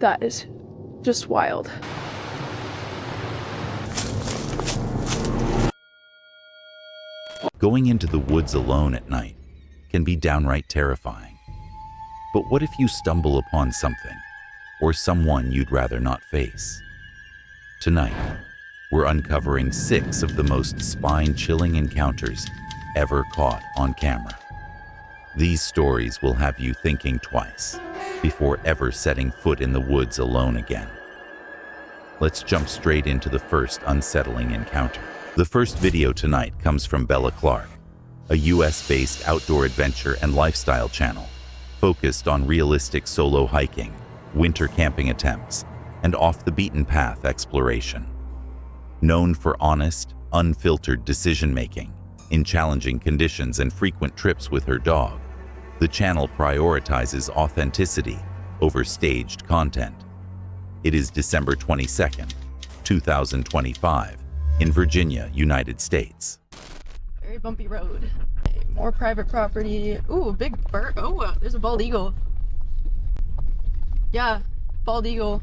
That is just wild. Going into the woods alone at night can be downright terrifying. But what if you stumble upon something or someone you'd rather not face? Tonight, we're uncovering 6 of the most spine-chilling encounters ever caught on camera. These stories will have you thinking twice before ever setting foot in the woods alone again. Let's jump straight into the first unsettling encounter. The first video tonight comes from Bella Clark, a US-based outdoor adventure and lifestyle channel focused on realistic solo hiking, winter camping attempts, and off-the-beaten-path exploration. Known for honest, unfiltered decision-making in challenging conditions and frequent trips with her dog, the channel prioritizes authenticity over staged content. It is December 22nd, 2025, in Virginia, United States. Very bumpy road. More private property. Ooh, big bird. Oh, there's a bald eagle. Yeah, bald eagle.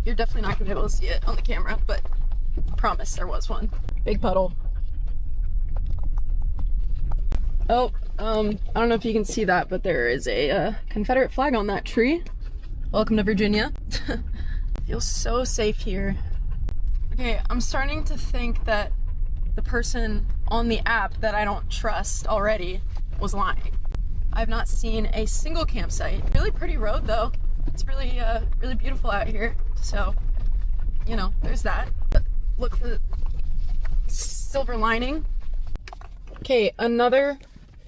You're definitely not gonna be able to see it on the camera, but I promise there was one. Big puddle. Oh, I don't know if you can see that, but there is a Confederate flag on that tree. Welcome to Virginia. Feels so safe here. Okay, I'm starting to think that the person on the app that I don't trust already was lying. I've not seen a single campsite. Really pretty road though. It's really, really beautiful out here. So, you know, there's that. But look for the silver lining. Okay, another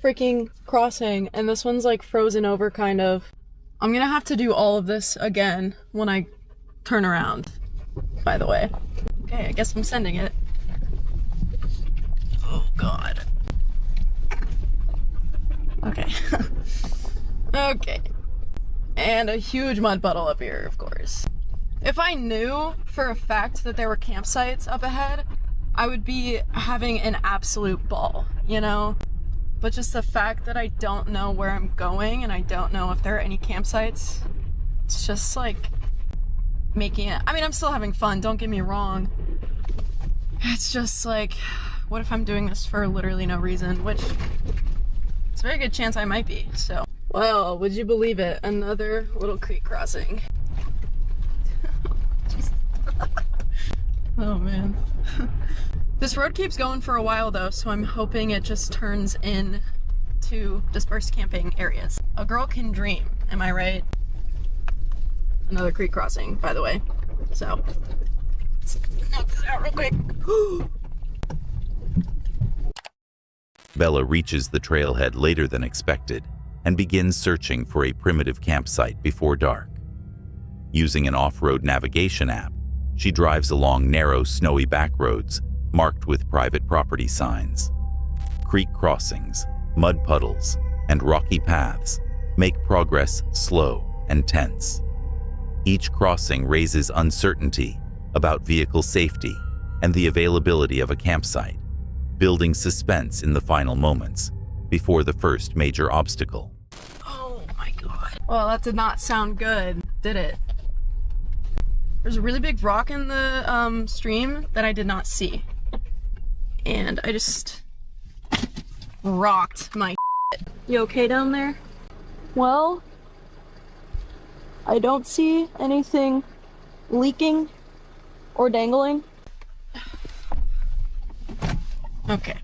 freaking crossing, and this one's like frozen over kind of. I'm gonna have to do all of this again when I turn around, by the way. Okay, I guess I'm sending it. Oh god. Okay. Okay. And a huge mud puddle up here, of course. If I knew for a fact that there were campsites up ahead, I would be having an absolute ball, you know? But just the fact that I don't know where I'm going and I don't know if there are any campsites, it's just like making it, I mean, I'm still having fun, don't get me wrong. It's just like, what if I'm doing this for literally no reason, which it's a very good chance I might be, so. Well, would you believe it? Another little creek crossing. Oh man. This road keeps going for a while though, so I'm hoping it just turns in to dispersed camping areas. A girl can dream, am I right? Another creek crossing, by the way. So, let's knock this out real quick. Bella reaches the trailhead later than expected and begins searching for a primitive campsite before dark. Using an off-road navigation app, she drives along narrow, snowy back roads marked with private property signs. Creek crossings, mud puddles, and rocky paths make progress slow and tense. Each crossing raises uncertainty about vehicle safety and the availability of a campsite, building suspense in the final moments before the first major obstacle. Oh my god. Well, that did not sound good, did it? There's a really big rock in the stream that I did not see. And I just rocked my shit. You okay down there? Well, I don't see anything leaking or dangling. Okay.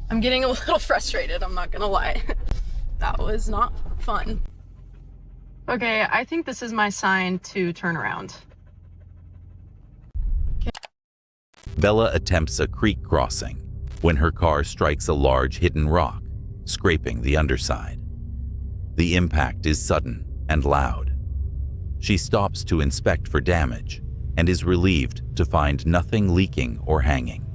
I'm getting a little frustrated, I'm not gonna lie. That was not fun. Okay, I think this is my sign to turn around. Bella attempts a creek crossing when her car strikes a large hidden rock, scraping the underside. The impact is sudden and loud. She stops to inspect for damage and is relieved to find nothing leaking or hanging.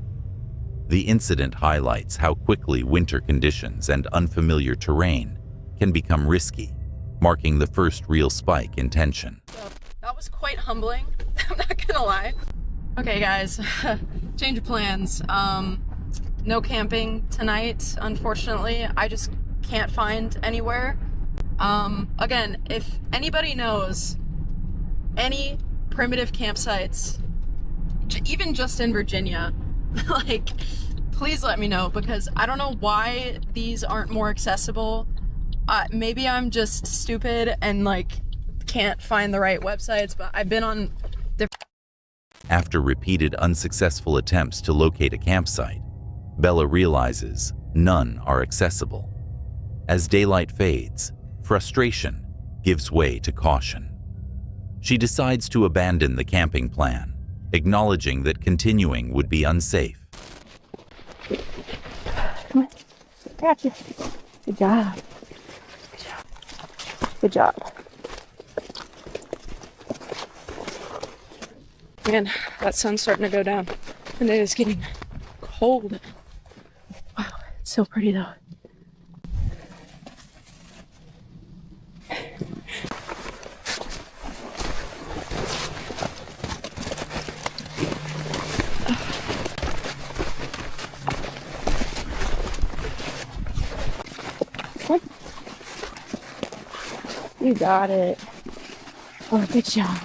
The incident highlights how quickly winter conditions and unfamiliar terrain can become risky, marking the first real spike in tension. So, that was quite humbling, I'm not gonna lie. Okay guys, change of plans. No camping tonight, unfortunately. I just can't find anywhere. Again, if anybody knows any primitive campsites, even just in Virginia, like, please let me know, because I don't know why these aren't more accessible. Maybe I'm just stupid and like can't find the right websites, but I've been on different. After repeated unsuccessful attempts to locate a campsite, Bella realizes none are accessible. As daylight fades, frustration gives way to caution. She decides to abandon the camping plan, acknowledging that continuing would be unsafe. Come on, I got you. Good job. Good job. Good job. Man, that sun's starting to go down, and it is getting cold. Wow, it's so pretty though. You got it. Oh, good job.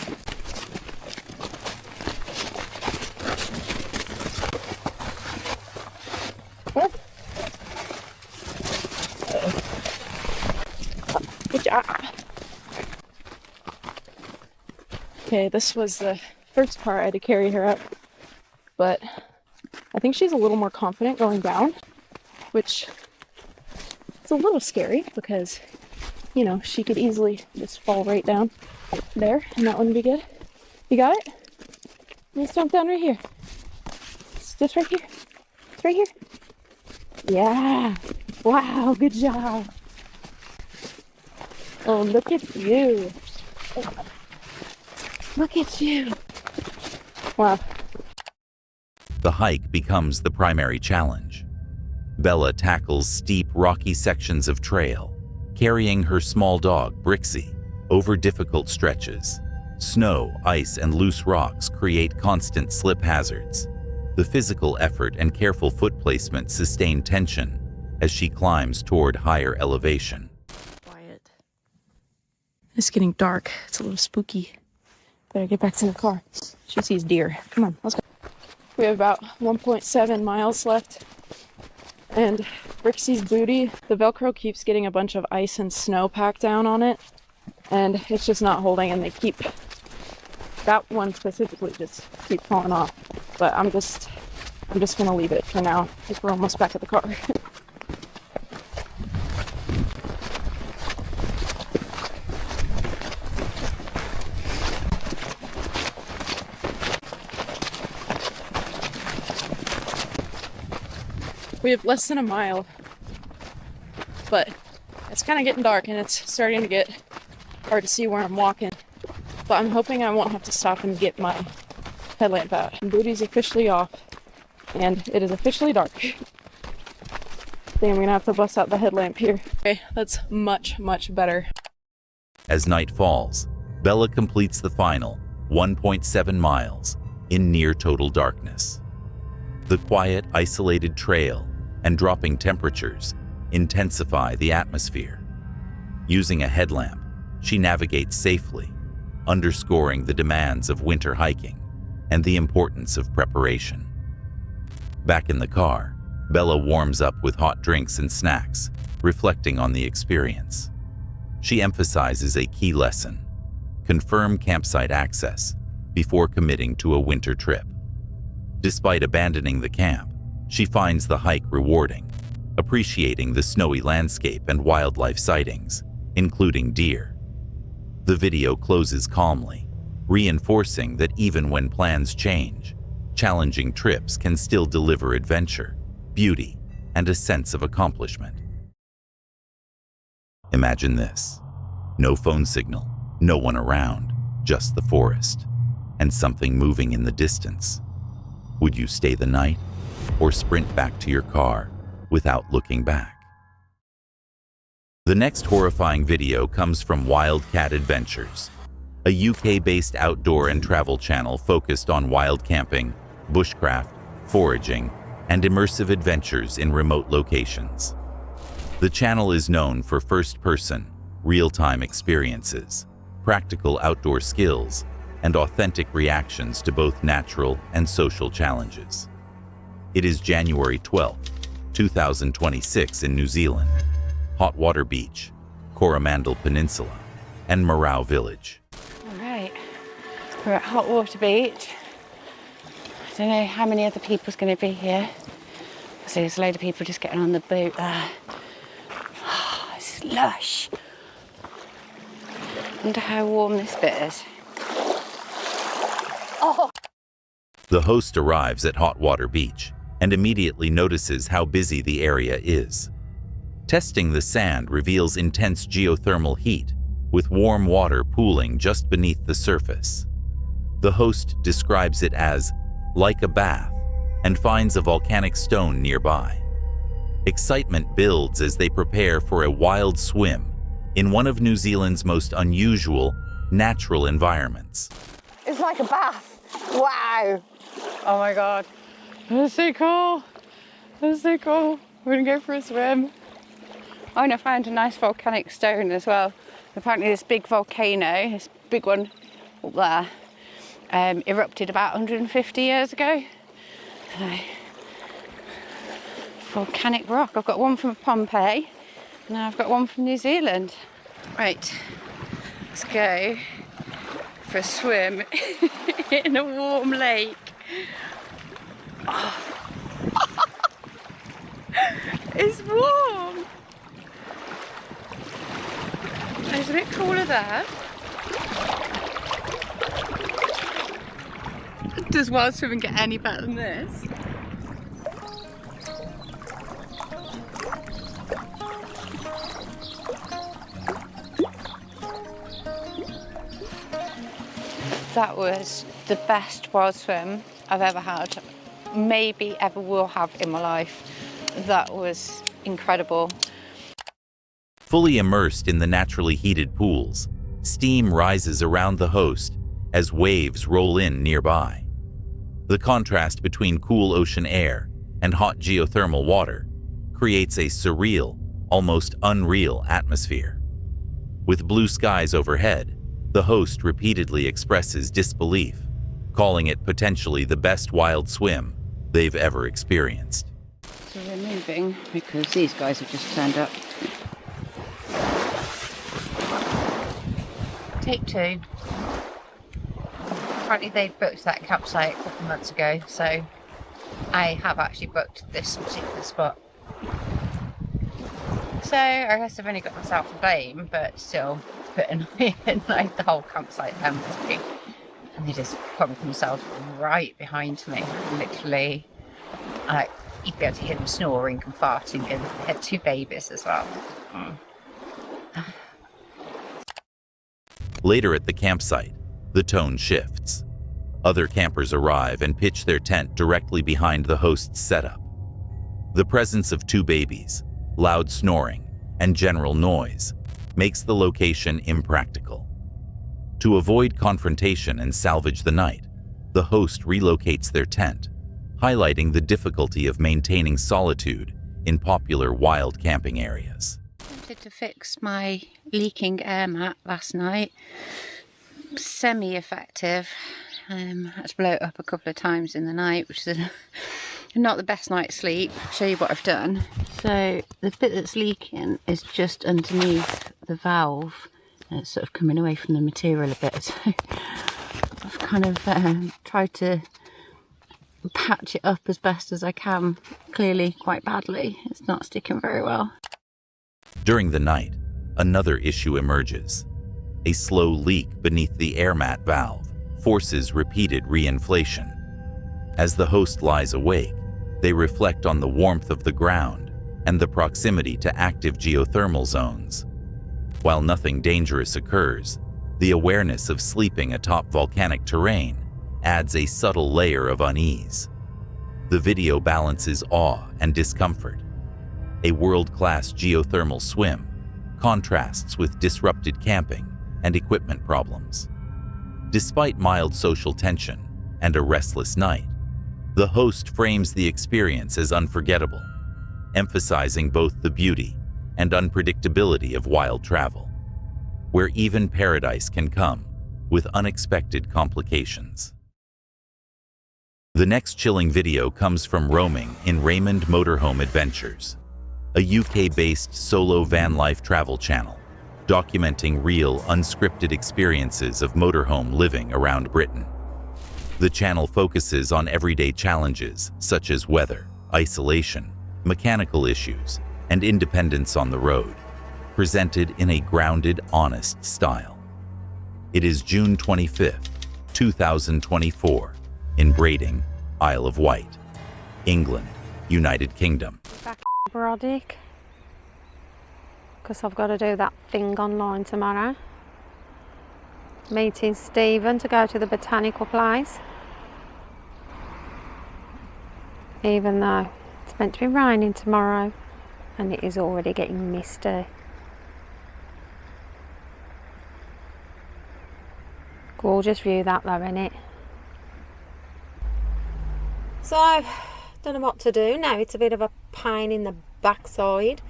Good job. Okay, this was the first part. I had to carry her up, but I think she's a little more confident going down, which is a little scary because, you know, she could easily just fall right down there, and that wouldn't be good. You got it? Let's jump down right here. It's just right here. It's right here. Yeah. Wow, good job. Oh, look at you. Look at you. Wow. The hike becomes the primary challenge. Bella tackles steep, rocky sections of trail, carrying her small dog, Brixie, over difficult stretches. Snow, ice, and loose rocks create constant slip hazards. The physical effort and careful foot placement sustain tension as she climbs toward higher elevation. Quiet. It's getting dark. It's a little spooky. Better get back to the car. She sees deer. Come on, let's go. We have about 1.7 miles left. And Brixie's booty, the Velcro keeps getting a bunch of ice and snow packed down on it. And it's just not holding, and they keep, that one specifically just keep falling off. But I'm just gonna leave it for now, because we're almost back at the car. We have less than a mile, but it's kind of getting dark and it's starting to get hard to see where I'm walking. But I'm hoping I won't have to stop and get my headlamp out. Booty's officially off and it is officially dark. Damn, I'm gonna have to bust out the headlamp here. Okay, that's much, much better. As night falls, Bella completes the final 1.7 miles in near total darkness. The quiet, isolated trail and dropping temperatures intensify the atmosphere. Using a headlamp, she navigates safely, underscoring the demands of winter hiking and the importance of preparation. Back in the car, Bella warms up with hot drinks and snacks, reflecting on the experience. She emphasizes a key lesson: confirm campsite access before committing to a winter trip. Despite abandoning the camp, she finds the hike rewarding, appreciating the snowy landscape and wildlife sightings, including deer. The video closes calmly, reinforcing that even when plans change, challenging trips can still deliver adventure, beauty, and a sense of accomplishment. Imagine this: no phone signal, no one around, just the forest, and something moving in the distance. Would you stay the night or sprint back to your car without looking back? The next horrifying video comes from Wildcat Adventures, a UK-based outdoor and travel channel focused on wild camping, bushcraft, foraging, and immersive adventures in remote locations. The channel is known for first-person, real-time experiences, practical outdoor skills, and authentic reactions to both natural and social challenges. It is January 12, 2026 in New Zealand, Hot Water Beach, Coromandel Peninsula, and Marau Village. All right, we're at Hot Water Beach. I don't know how many other people's going to be here. So there's a load of people just getting on the boat there. Oh, it's lush. I wonder how warm this bit is. Oh! The host arrives at Hot Water Beach and immediately notices how busy the area is. Testing the sand reveals intense geothermal heat, with warm water pooling just beneath the surface. The host describes it as like a bath and finds a volcanic stone nearby. Excitement builds as they prepare for a wild swim in one of New Zealand's most unusual, natural environments. It's like a bath. Wow. Oh my God. That's so cool. That's so cool. We're gonna go for a swim. Oh, and I found a nice volcanic stone as well. Apparently this big volcano, this big one up there, erupted about 150 years ago. So, volcanic rock. I've got one from Pompeii, and now I've got one from New Zealand. Right, let's go for a swim in a warm lake. Oh. It's warm. It's a bit cooler there. Does wild swimming get any better than this? That was the best wild swim I've ever had, maybe ever will have in my life. That was incredible. Fully immersed in the naturally heated pools, steam rises around the host as waves roll in nearby. The contrast between cool ocean air and hot geothermal water creates a surreal, almost unreal atmosphere. With blue skies overhead, the host repeatedly expresses disbelief, calling it potentially the best wild swim they've ever experienced. So we're moving because these guys have just turned up. Take two. Apparently they booked that campsite a couple of months ago, so I have actually booked this particular spot. So I guess I've only got myself to blame, but still putting in like the whole campsite empty. And they just put themselves right behind me. Literally, you'd be able to hear them snoring and farting, and they had two babies as well. Later at the campsite, the tone shifts. Other campers arrive and pitch their tent directly behind the host's setup. The presence of two babies, loud snoring, and general noise makes the location impractical. To avoid confrontation and salvage the night, the host relocates their tent, highlighting the difficulty of maintaining solitude in popular wild camping areas. I wanted to fix my leaking air mat last night. Semi-effective. I had to blow it up a couple of times in the night, which is not the best night's sleep. I'll show you what I've done. So the bit that's leaking is just underneath the valve, and it's sort of coming away from the material a bit. So I've kind of tried to patch it up as best as I can. Clearly quite badly. It's not sticking very well. During the night, another issue emerges. A slow leak beneath the air mat valve forces repeated reinflation. As the host lies awake, they reflect on the warmth of the ground and the proximity to active geothermal zones. While nothing dangerous occurs, the awareness of sleeping atop volcanic terrain adds a subtle layer of unease. The video balances awe and discomfort. A world-class geothermal swim contrasts with disrupted camping and equipment problems. Despite mild social tension and a restless night, the host frames the experience as unforgettable, emphasizing both the beauty and unpredictability of wild travel. Where even paradise can come with unexpected complications. The next chilling video comes from Roaming in Raymond Motorhome Adventures, a UK-based solo van life travel channel, documenting real, unscripted experiences of motorhome living around Britain. The channel focuses on everyday challenges such as weather, isolation, mechanical issues, and independence on the road, presented in a grounded, honest style. It is June 25th, 2024, in Brading, Isle of Wight, England, United Kingdom. Back in Brodick, because I've got to do that thing online tomorrow. Meeting Stephen to go to the botanical place. Even though it's meant to be raining tomorrow and it is already getting misty. Gorgeous view that though, innit? So, don't know what to do now. It's a bit of a pain in the backside.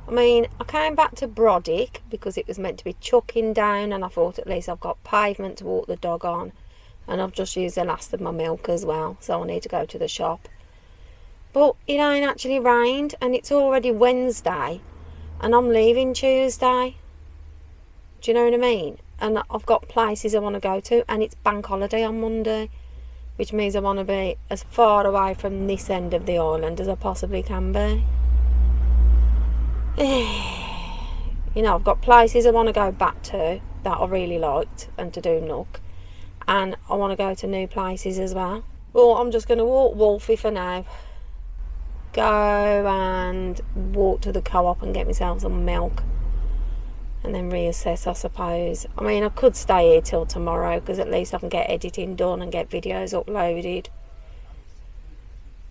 I mean, I came back to Brodick because it was meant to be chucking down, and I thought at least I've got pavement to walk the dog on, and I've just used the last of my milk as well, so I need to go to the shop. But it ain't actually rained, and it's already Wednesday, and I'm leaving Tuesday. Do you know what I mean? And I've got places I want to go to, and it's bank holiday on Monday, which means I want to be as far away from this end of the island as I possibly can be. You know, I've got places I want to go back to that I really liked and to do Nook, and I want to go to new places as well. Well, I'm just going to walk Wolfie for now. Go and walk to the co-op and get myself some milk, and then reassess, I suppose. I mean, I could stay here till tomorrow because at least I can get editing done and get videos uploaded.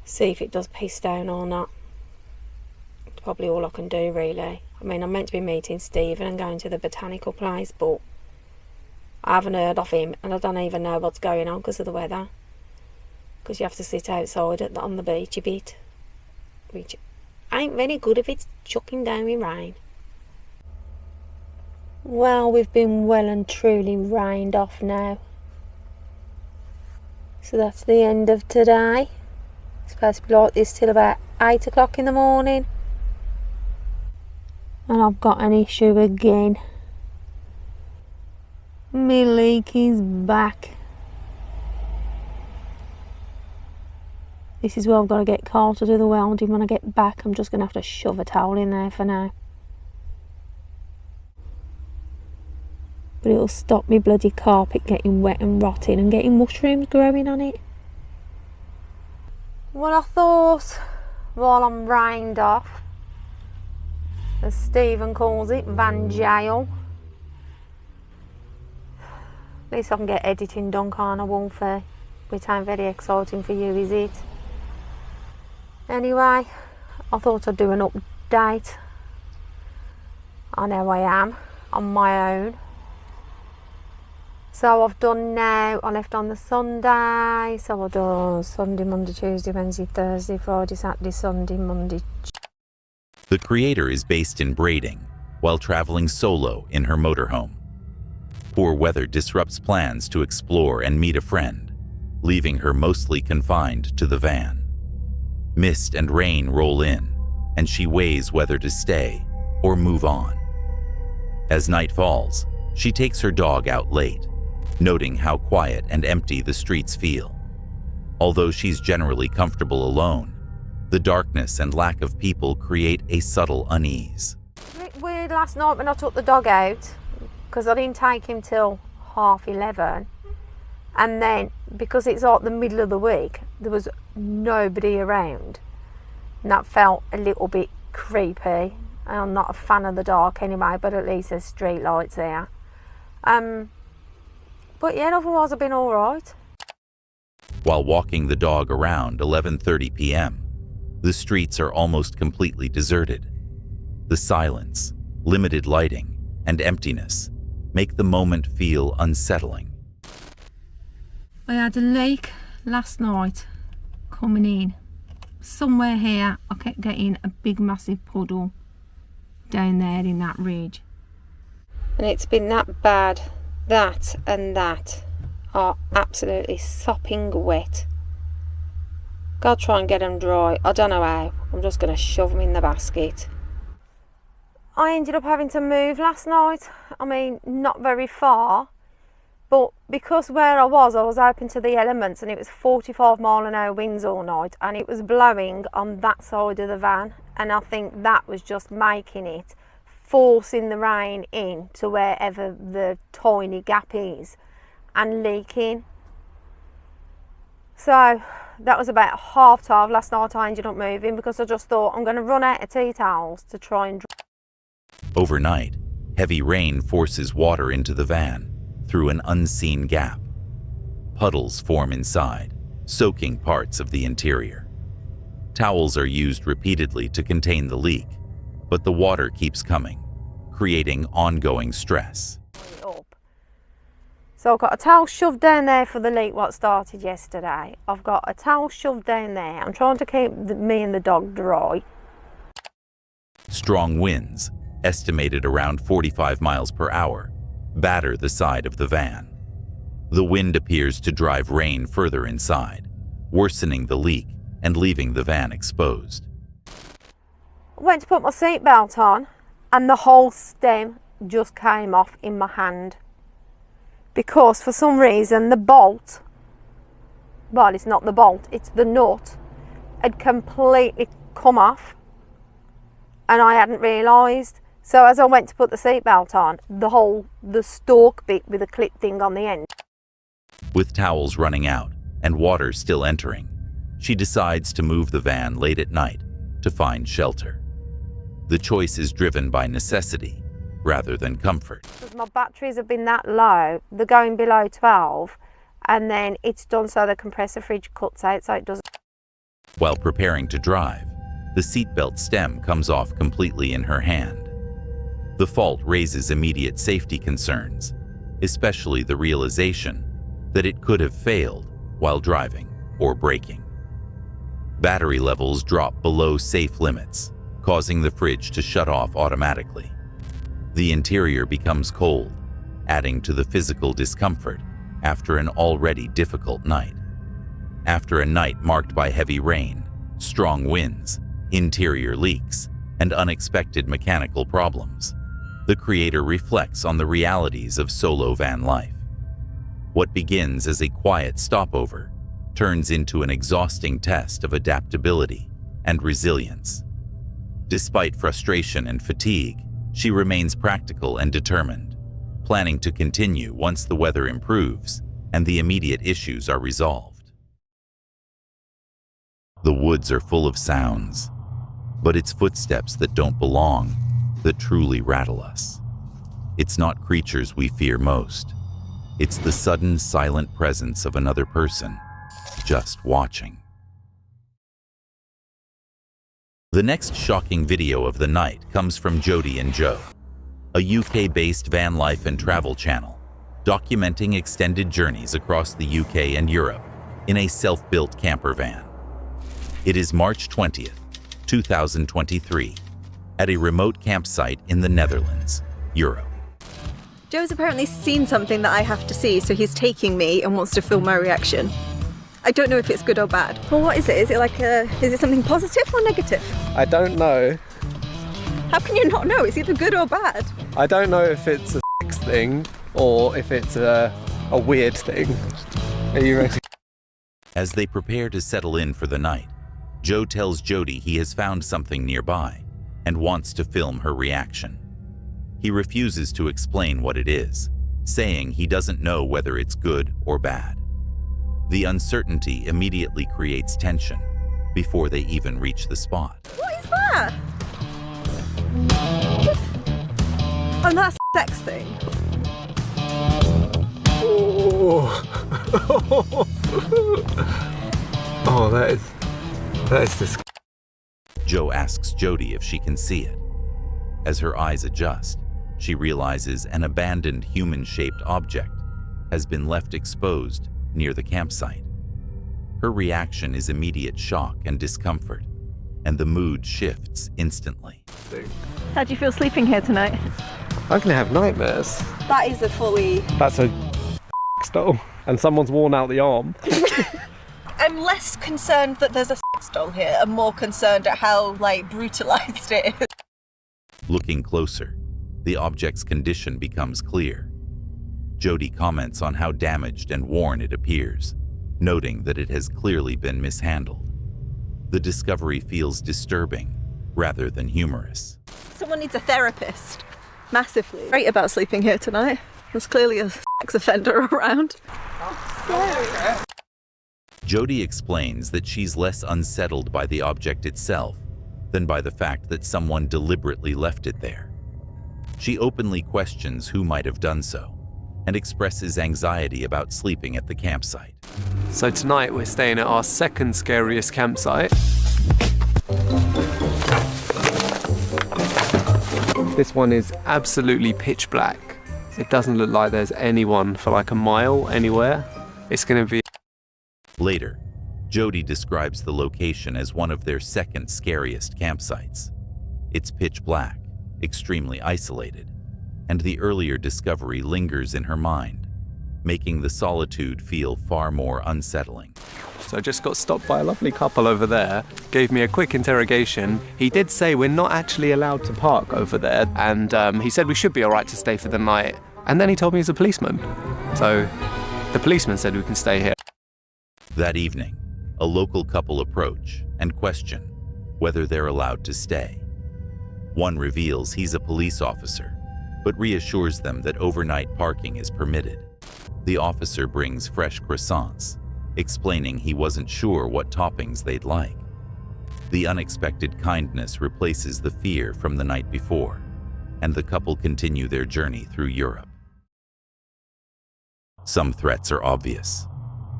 See if it does piss down or not. It's probably all I can do, really. I mean, I'm meant to be meeting Stephen and going to the botanical place, but I haven't heard of him, and I don't even know what's going on because of the weather. Because you have to sit outside on the beach a bit, which ain't very good if it's chucking down with rain. Well, we've been well and truly rained off now. So that's the end of today. It's supposed to be like this till about 8 o'clock in the morning. And I've got an issue again. My leak is back. This is where I've got to get Carl to do the welding when I get back. I'm just going to have to shove a towel in there for now. But it'll stop me bloody carpet getting wet and rotting and getting mushrooms growing on it. Well, I thought, while I'm rained off, as Stephen calls it, van jail, at least I can get editing done, can't I, Wolfie? Which ain't very exciting for you, is it? Anyway, I thought I'd do an update on how I am on my own. So I've done now, I left on the Sunday, so I've done Sunday, Monday, Tuesday, Wednesday, Thursday, Friday, Saturday, Sunday, Monday. The creator is based in Brading while traveling solo in her motorhome. Poor weather disrupts plans to explore and meet a friend, leaving her mostly confined to the van. Mist and rain roll in, and she weighs whether to stay or move on. As night falls, she takes her dog out late, noting how quiet and empty the streets feel. Although she's generally comfortable alone, the darkness and lack of people create a subtle unease. A bit weird last night when I took the dog out, because I didn't take him till 11:30, and then because it's like the middle of the week, there was nobody around, and that felt a little bit creepy. And I'm not a fan of the dark anyway, but at least there's street lights here. But yeah, otherwise I've been alright. While walking the dog around 11:30 p.m., the streets are almost completely deserted. The silence, limited lighting, and emptiness make the moment feel unsettling. I had a leak last night coming in. Somewhere here I kept getting a big massive puddle down there in that ridge. And it's been that bad That and that are absolutely sopping wet. Gotta try and get them dry. I don't know how. I'm just going to shove them in the basket. I ended up having to move last night. I mean, not very far. But because where I was open to the elements, and it was 45-mile-an-hour winds all night, and it was blowing on that side of the van, and I think that was just making it, forcing the rain in to wherever the tiny gap is and leaking. So that was about 12:30 last night. I ended up moving because I just thought I'm going to run out of tea towels to try and dry. Overnight, heavy rain forces water into the van through an unseen gap. Puddles form inside, soaking parts of the interior. Towels are used repeatedly to contain the leak, but the water keeps coming, creating ongoing stress. So I've got a towel shoved down there for the leak what started yesterday. I've got a towel shoved down there. I'm trying to keep me and the dog dry. Strong winds, estimated around 45 miles per hour, batter the side of the van. The wind appears to drive rain further inside, worsening the leak and leaving the van exposed. I went to put my seatbelt on and the whole stem just came off in my hand. Because for some reason the bolt, well, it's not the bolt, it's the nut, had completely come off and I hadn't realised. So as I went to put the seatbelt on, the stalk bit with the clip thing on the end. With towels running out and water still entering, she decides to move the van late at night to find shelter. The choice is driven by necessity rather than comfort. Because my batteries have been that low, they're going below 12, and then it's done so the compressor fridge cuts out so it doesn't. While preparing to drive, the seatbelt stem comes off completely in her hand. The fault raises immediate safety concerns, especially the realization that it could have failed while driving or braking. Battery levels drop below safe limits, causing the fridge to shut off automatically. The interior becomes cold, adding to the physical discomfort after an already difficult night. After a night marked by heavy rain, strong winds, interior leaks, and unexpected mechanical problems, the creator reflects on the realities of solo van life. What begins as a quiet stopover turns into an exhausting test of adaptability and resilience. Despite frustration and fatigue, she remains practical and determined, planning to continue once the weather improves and the immediate issues are resolved. The woods are full of sounds, but it's footsteps that don't belong that truly rattle us. It's not creatures we fear most. It's the sudden, silent presence of another person, just watching. The next shocking video of the night comes from Jody and Joe, a UK-based van life and travel channel, documenting extended journeys across the UK and Europe in a self-built camper van. It is March 20th, 2023, at a remote campsite in the Netherlands, Europe. Joe's apparently seen something that I have to see, so he's taking me and wants to film my reaction. I don't know if it's good or bad. Well, what is it? Is it something positive or negative? I don't know. How can you not know? It's either good or bad. I don't know if it's a sex thing or if it's a weird thing. Are you ready? As they prepare to settle in for the night, Joe tells Jody he has found something nearby and wants to film her reaction. He refuses to explain what it is, saying he doesn't know whether it's good or bad. The uncertainty immediately creates tension before they even reach the spot. What is that? Oh, that's a sex thing. Oh, oh that is disgusting. Joe asks Jody if she can see it. As her eyes adjust, she realizes an abandoned human-shaped object has been left exposed near the campsite. Her reaction is immediate shock and discomfort, and the mood shifts instantly. How do you feel sleeping here tonight? I'm gonna have nightmares. That is a fully... That's a doll. And someone's worn out the arm. I'm less concerned that there's a doll here and more concerned at how, like, brutalized it is. Looking closer, the object's condition becomes clear. Jody comments on how damaged and worn it appears, noting that it has clearly been mishandled. The discovery feels disturbing rather than humorous. Someone needs a therapist. Massively. Great about sleeping here tonight. There's clearly a sex offender around. That's scary. Jody explains that she's less unsettled by the object itself than by the fact that someone deliberately left it there. She openly questions who might have done so and expresses anxiety about sleeping at the campsite. So tonight we're staying at our second scariest campsite. This one is absolutely pitch black. It doesn't look like there's anyone for like a mile anywhere. It's gonna be... Later, Jody describes the location as one of their second scariest campsites. It's pitch black, extremely isolated, and the earlier discovery lingers in her mind, making the solitude feel far more unsettling. So I just got stopped by a lovely couple over there, gave me a quick interrogation. He did say we're not actually allowed to park over there, and he said we should be all right to stay for the night. And then he told me he's a policeman. So the policeman said we can stay here. That evening, a local couple approach and question whether they're allowed to stay. One reveals he's a police officer, but reassures them that overnight parking is permitted. The officer brings fresh croissants, explaining he wasn't sure what toppings they'd like. The unexpected kindness replaces the fear from the night before, and the couple continue their journey through Europe. Some threats are obvious.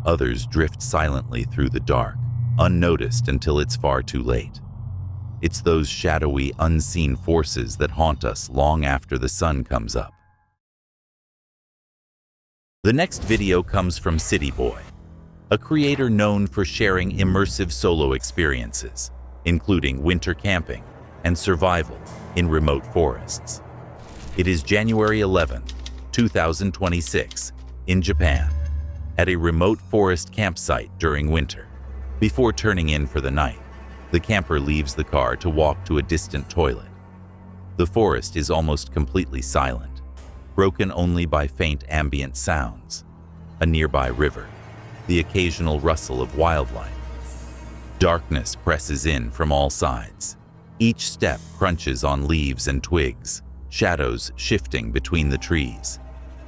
Others drift silently through the dark, unnoticed until it's far too late. It's those shadowy, unseen forces that haunt us long after the sun comes up. The next video comes from City Boy, a creator known for sharing immersive solo experiences, including winter camping and survival in remote forests. It is January 11, 2026, in Japan, at a remote forest campsite during winter. Before turning in for the night, the camper leaves the car to walk to a distant toilet. The forest is almost completely silent, broken only by faint ambient sounds, a nearby river, the occasional rustle of wildlife. Darkness presses in from all sides. Each step crunches on leaves and twigs, shadows shifting between the trees.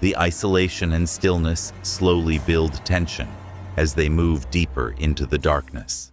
The isolation and stillness slowly build tension as they move deeper into the darkness.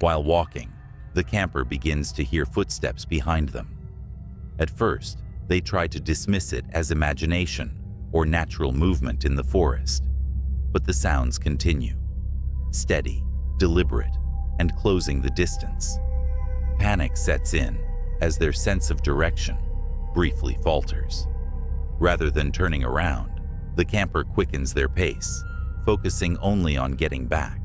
While walking, the camper begins to hear footsteps behind them. At first, they try to dismiss it as imagination or natural movement in the forest, but the sounds continue, steady, deliberate, and closing the distance. Panic sets in as their sense of direction briefly falters. Rather than turning around, the camper quickens their pace, focusing only on getting back.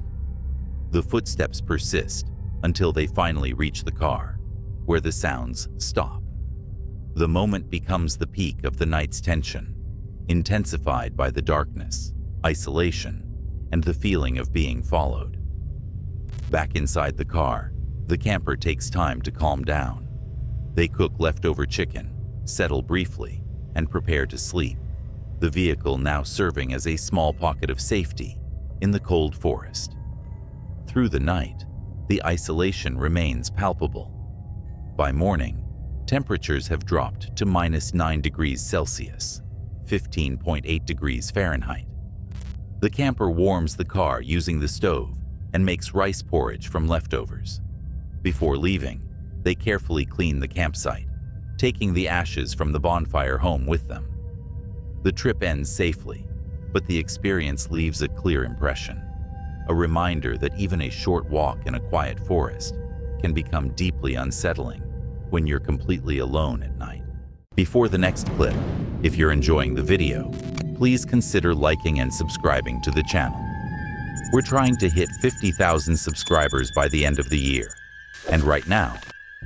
The footsteps persist until they finally reach the car, where the sounds stop. The moment becomes the peak of the night's tension. intensified by the darkness, isolation, and the feeling of being followed. Back inside the car, the camper takes time to calm down. They cook leftover chicken, settle briefly, and prepare to sleep, the vehicle now serving as a small pocket of safety in the cold forest. Through the night, the isolation remains palpable. By morning, temperatures have dropped to -9 degrees Celsius, 15.8 degrees Fahrenheit. The camper warms the car using the stove and makes rice porridge from leftovers. Before leaving, they carefully clean the campsite, taking the ashes from the bonfire home with them. The trip ends safely, but the experience leaves a clear impression, a reminder that even a short walk in a quiet forest can become deeply unsettling when you're completely alone at night. Before the next clip, if you're enjoying the video, please consider liking and subscribing to the channel. We're trying to hit 50,000 subscribers by the end of the year, and right now,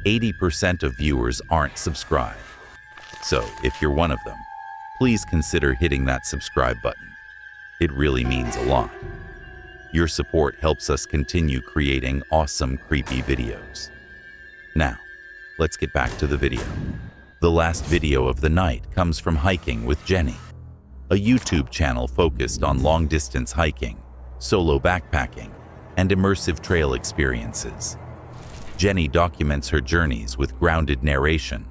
80% of viewers aren't subscribed. So if you're one of them, please consider hitting that subscribe button. It really means a lot. Your support helps us continue creating awesome, creepy videos. Now, let's get back to the video. The last video of the night comes from Hiking with Jenny, a YouTube channel focused on long-distance hiking, solo backpacking, and immersive trail experiences. Jenny documents her journeys with grounded narration,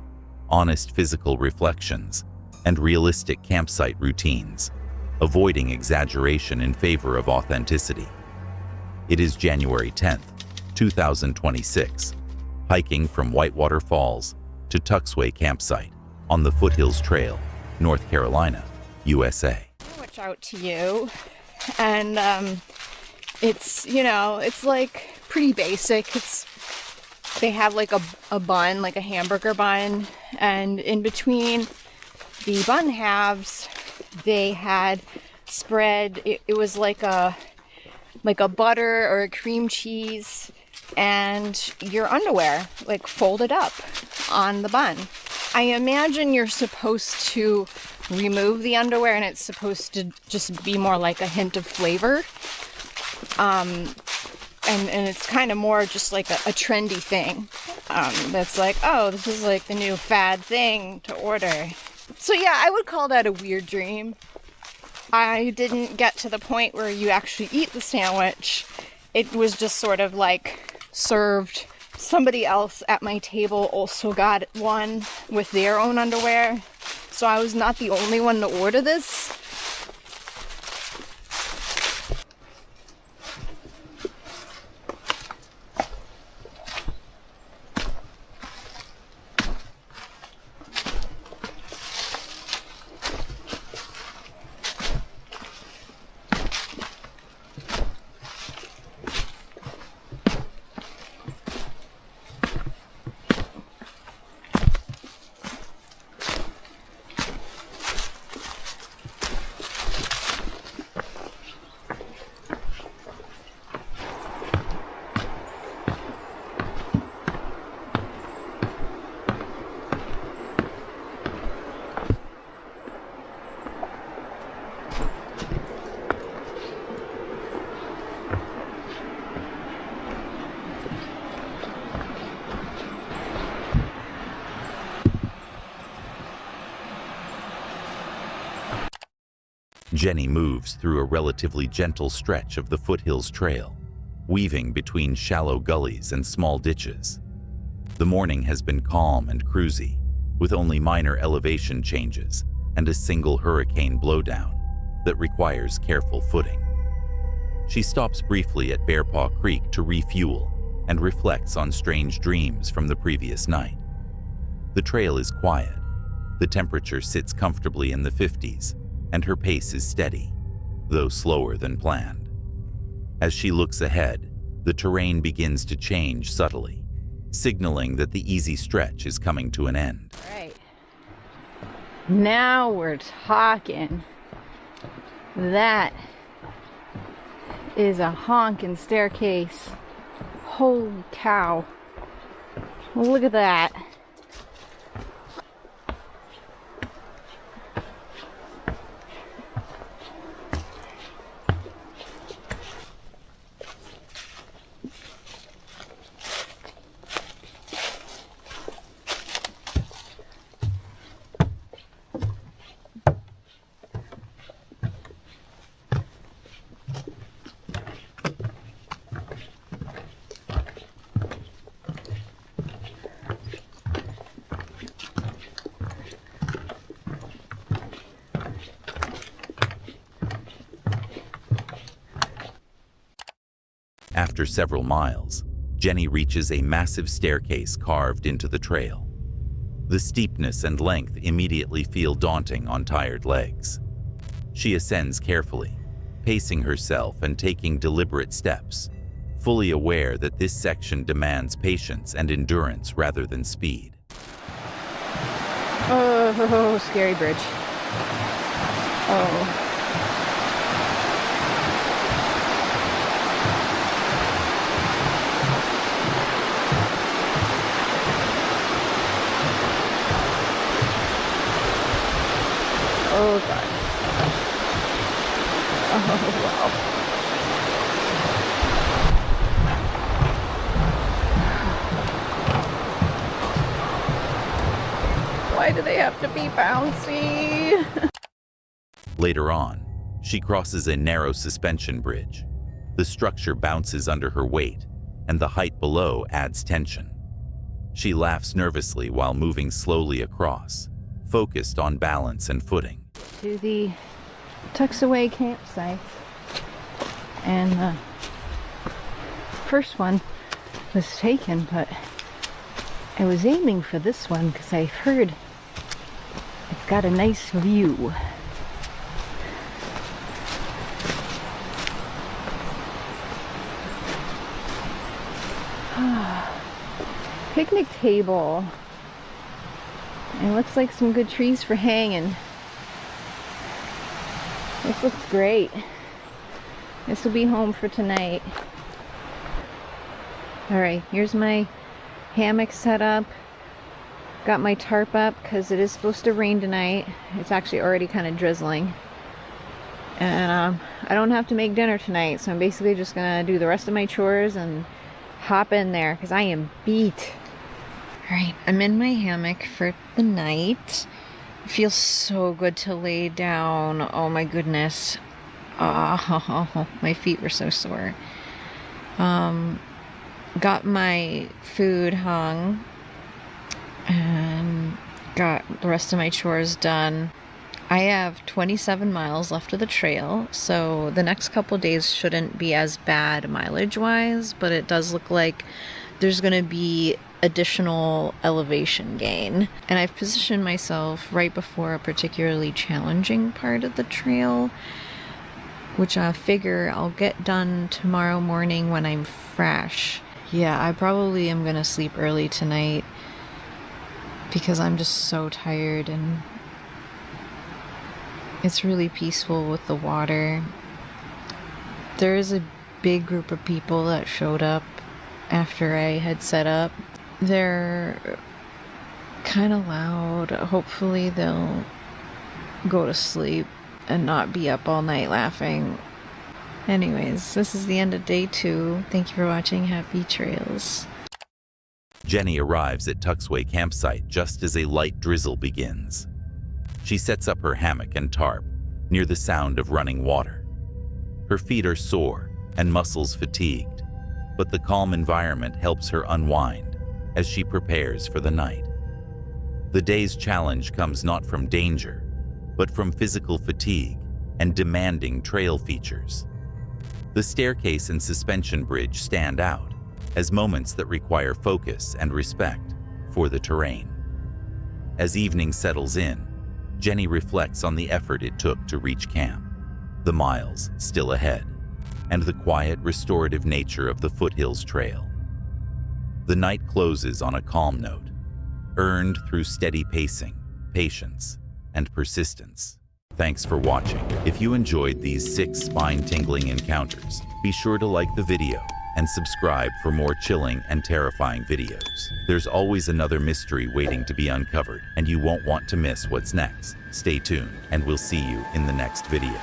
honest physical reflections, and realistic campsite routines, avoiding exaggeration in favor of authenticity. It is January 10th, 2026, hiking from Whitewater Falls to Tuxway Campsite on the Foothills Trail, North Carolina, USA. Watch out to you, and it's, you know, it's like pretty basic. They have like a bun, like a hamburger bun, and in between the bun halves, they had spread, it was like a butter or a cream cheese and your underwear, like folded up on the bun. I imagine you're supposed to remove the underwear and it's supposed to just be more like a hint of flavor. And it's kind of more just like a trendy thing. That's like, oh, this is like the new fad thing to order. So yeah, I would call that a weird dream. I didn't get to the point where you actually eat the sandwich. It was just sort of like served. Somebody else at my table also got one with their own underwear. So I was not the only one to order this. Jenny moves through a relatively gentle stretch of the Foothills Trail, weaving between shallow gullies and small ditches. The morning has been calm and cruisy, with only minor elevation changes and a single hurricane blowdown that requires careful footing. She stops briefly at Bear Paw Creek to refuel and reflects on strange dreams from the previous night. The trail is quiet, the temperature sits comfortably in the 50s, and her pace is steady, though slower than planned. As she looks ahead, the terrain begins to change subtly, signaling that the easy stretch is coming to an end. All right. Now we're talking. That is a honking staircase. Holy cow. Look at that. After several miles, Jenny reaches a massive staircase carved into the trail. The steepness and length immediately feel daunting on tired legs. She ascends carefully, pacing herself and taking deliberate steps, fully aware that this section demands patience and endurance rather than speed. Oh, scary bridge. Oh. Oh, God. Oh, wow. Why do they have to be bouncy? Later on, she crosses a narrow suspension bridge. The structure bounces under her weight, and the height below adds tension. She laughs nervously while moving slowly across, focused on balance and footing. To the tucks away campsite, and the first one was taken, but I was aiming for this one because I've heard it's got a nice view. Picnic table. It looks like some good trees for hanging. This looks great. This will be home for tonight. Alright, here's my hammock set up. Got my tarp up because it is supposed to rain tonight. It's actually already kind of drizzling. And I don't have to make dinner tonight, so I'm basically just gonna do the rest of my chores and hop in there because I am beat. Alright, I'm in my hammock for the night. It feels so good to lay down. Oh my goodness. Oh, my feet were so sore. Got my food hung and got the rest of my chores done. I have 27 miles left of the trail, so the next couple days shouldn't be as bad mileage-wise, but it does look like there's going to be additional elevation gain. And I've positioned myself right before a particularly challenging part of the trail, which I figure I'll get done tomorrow morning when I'm fresh. Yeah, I probably am going to sleep early tonight because I'm just so tired, and it's really peaceful with the water. There is a big group of people that showed up after I had set up. They're kind of loud. Hopefully they'll go to sleep and not be up all night laughing. Anyways, this is the end of day 2. Thank you for watching. Happy trails. Jenny arrives at Tuxway campsite just as a light drizzle begins. She sets up her hammock and tarp near the sound of running water. Her feet are sore and muscles fatigued, but the calm environment helps her unwind as she prepares for the night. The day's challenge comes not from danger, but from physical fatigue and demanding trail features. The staircase and suspension bridge stand out as moments that require focus and respect for the terrain. As evening settles in, Jenny reflects on the effort it took to reach camp, the miles still ahead, and the quiet, restorative nature of the foothills trail. The night closes on a calm note, earned through steady pacing, patience, and persistence. Thanks for watching. If you enjoyed these 6 spine-tingling encounters, be sure to like the video and subscribe for more chilling and terrifying videos. There's always another mystery waiting to be uncovered, and you won't want to miss what's next. Stay tuned, and we'll see you in the next video.